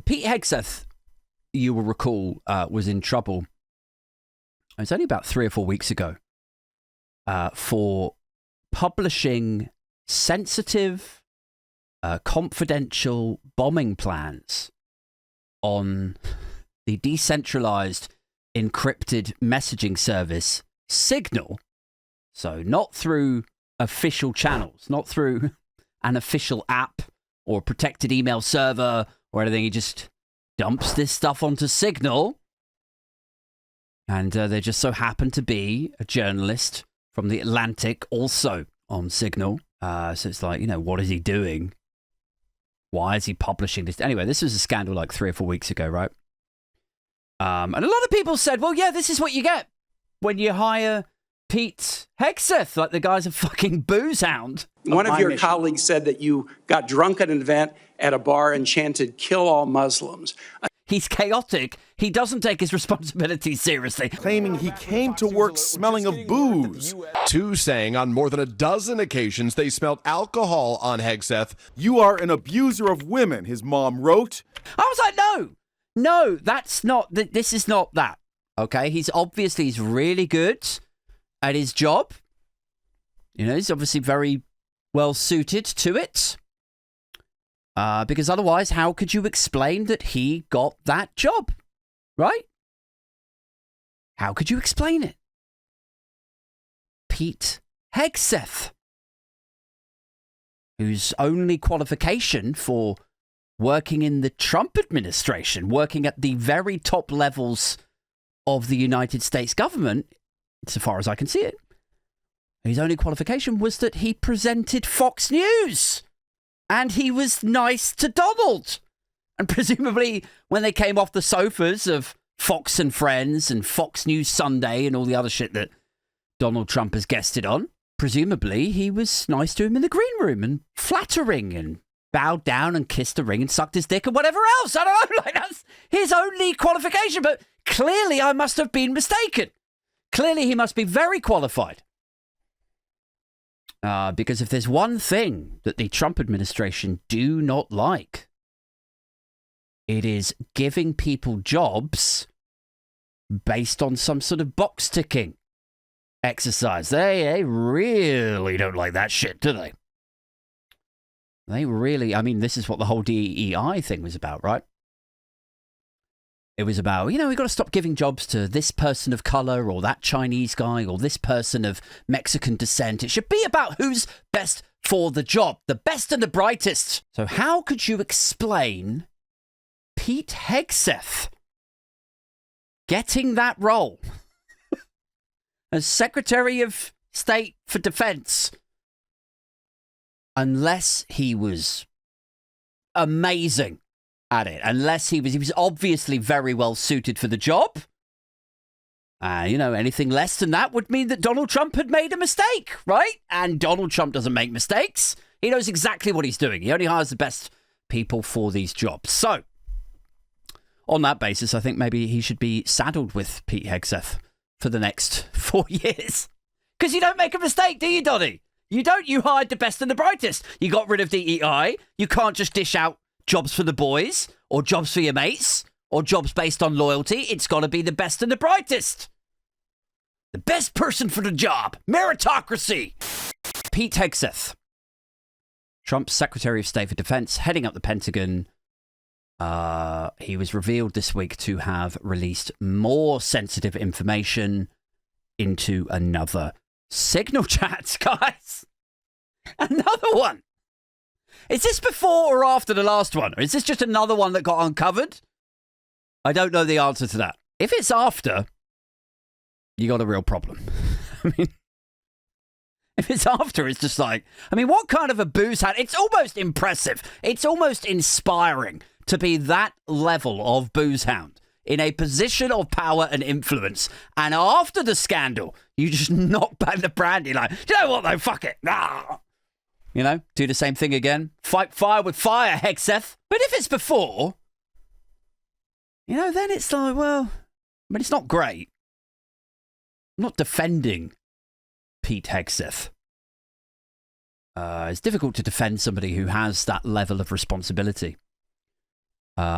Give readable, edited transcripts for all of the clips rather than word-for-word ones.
Pete Hegseth, you will recall, was in trouble. It was only about 3 or 4 weeks ago for publishing sensitive, confidential bombing plans on the decentralized encrypted messaging service Signal. So not through official channels, not through an official app or protected email server or anything. He just dumps this stuff onto Signal. And there just so happened to be a journalist from The Atlantic also on Signal. So it's like, what is he doing? Why is he publishing this? Anyway, this was a scandal like 3 or 4 weeks ago, right? And a lot of people said, well, yeah, this is what you get when you hire Pete Hegseth, like the guy's a fucking booze hound. One of your colleagues said that you got drunk at an event at a bar and chanted, "Kill all Muslims." He's chaotic. He doesn't take his responsibility seriously. Claiming he came to work smelling of booze. Two saying on more than a dozen occasions they smelled alcohol on Hegseth. You are an abuser of women, his mom wrote. I was like, no, that's not, this is not that. Okay, he's really good at his job. He's obviously very well suited to it. Because otherwise, how could you explain that he got that job? Right? How could you explain it? Pete Hegseth, whose only qualification for working in the Trump administration, working at the very top levels of the United States government, so far as I can see it, his only qualification was that he presented Fox News. And he was nice to Donald. And presumably when they came off the sofas of Fox and Friends and Fox News Sunday and all the other shit that Donald Trump has guested on, presumably he was nice to him in the green room and flattering and bowed down and kissed the ring and sucked his dick and whatever else. I don't know. Like, that's his only qualification. But clearly I must have been mistaken. Clearly he must be very qualified. Because if there's one thing that the Trump administration do not like, it is giving people jobs based on some sort of box ticking exercise. They really don't like that shit, do they? They really, this is what the whole DEI thing was about, right? It was about, we've got to stop giving jobs to this person of color or that Chinese guy or this person of Mexican descent. It should be about who's best for the job, the best and the brightest. So how could you explain Pete Hegseth getting that role as Secretary of State for Defense unless he was amazing at it, unless he was obviously very well suited for the job. Anything less than that would mean that Donald Trump had made a mistake, right? And Donald Trump doesn't make mistakes. He knows exactly what he's doing. He only hires the best people for these jobs. So, on that basis, I think maybe he should be saddled with Pete Hegseth for the next 4 years. Because you don't make a mistake, do you, Donny? You don't. You hired the best and the brightest. You got rid of DEI. You can't just dish out jobs for the boys, or jobs for your mates, or jobs based on loyalty. It's got to be the best and the brightest. The best person for the job. Meritocracy. Pete Hegseth, Trump's Secretary of State for Defense, heading up the Pentagon. He was revealed this week to have released more sensitive information into another Signal chat, guys. Another one. Is this before or after the last one? Or is this just another one that got uncovered? I don't know the answer to that. If it's after, you got a real problem. If it's after, it's just like, what kind of a booze hat? It's almost impressive. It's almost inspiring to be that level of booze hound in a position of power and influence. And after the scandal, you just knock back the brandy like, you know what though, fuck it. Ah. Do the same thing again. Fight fire with fire, Hegseth. But if it's before, then it's like, well, but it's not great. I'm not defending Pete Hegseth. It's difficult to defend somebody who has that level of responsibility.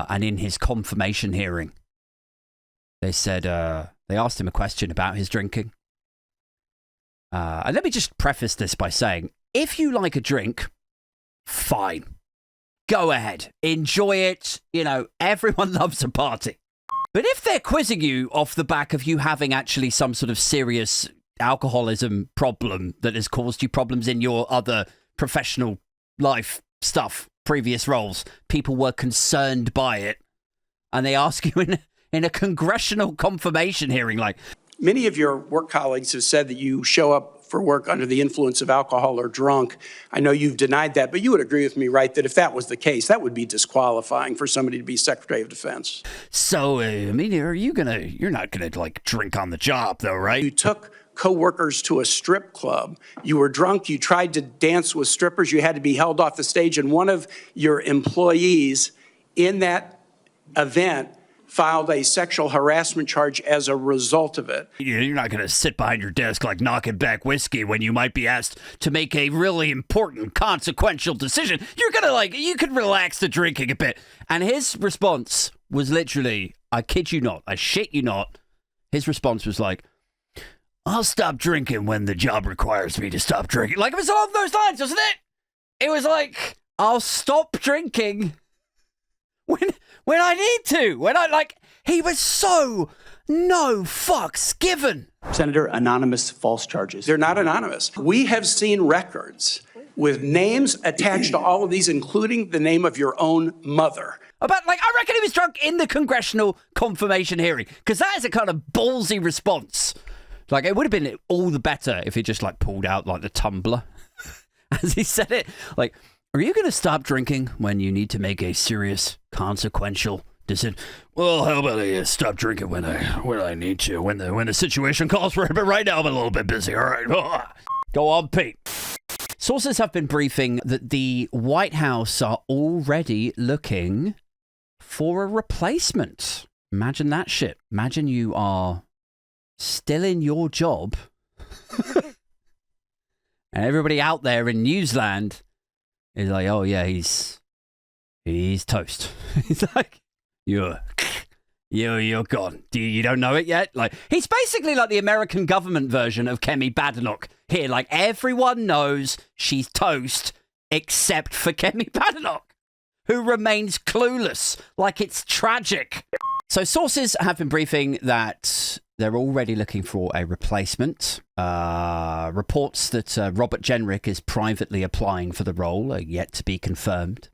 And in his confirmation hearing, they said, they asked him a question about his drinking. And let me just preface this by saying, if you like a drink, fine. Go ahead. Enjoy it. You know, everyone loves a party. But if they're quizzing you off the back of you having actually some sort of serious alcoholism problem that has caused you problems in your other professional life stuff, previous roles, people were concerned by it, and they ask you in a congressional confirmation hearing, like... Many of your work colleagues have said that you show up for work under the influence of alcohol or drunk. I know you've denied that, but you would agree with me, right, that if that was the case, that would be disqualifying for somebody to be Secretary of Defense. So, I mean, you're not gonna, like, drink on the job, though, right? You took co-workers to a strip club. You were drunk. You tried to dance with strippers. You had to be held off the stage, and one of your employees in that event filed a sexual harassment charge as a result of it. You're not going to sit behind your desk like knocking back whiskey when you might be asked to make a really important, consequential decision. You're going to, like, you could relax the drinking a bit. And his response was literally, I kid you not, I shit you not, his response was like, I'll stop drinking when the job requires me to stop drinking. Like, it was along those lines, wasn't it? It was like, I'll stop drinking when I need to, when I, like, he was so no fucks given. Senator, anonymous false charges. They're not anonymous. We have seen records with names attached to all of these, including the name of your own mother. About, like, I reckon he was drunk in the congressional confirmation hearing, because that is a kind of ballsy response. Like, it would have been all the better if he just, like, pulled out, like, the tumbler as he said it. Like, are you going to stop drinking when you need to make a serious, consequential decision? Well, how about I stop drinking when I need to, when the situation calls for it, but right now I'm a little bit busy, all right? Go on, Pete. Sources have been briefing that the White House are already looking for a replacement. Imagine that shit. Imagine you are still in your job and everybody out there in Newsland is like, oh yeah, he's toast. He's like, you're gone. You don't know it yet? Like, he's basically like the American government version of Kemi Badenoch here. Like, everyone knows she's toast except for Kemi Badenoch, who remains clueless. Like, it's tragic. So sources have been briefing that they're already looking for a replacement. Reports that Robert Jenrick is privately applying for the role are yet to be confirmed.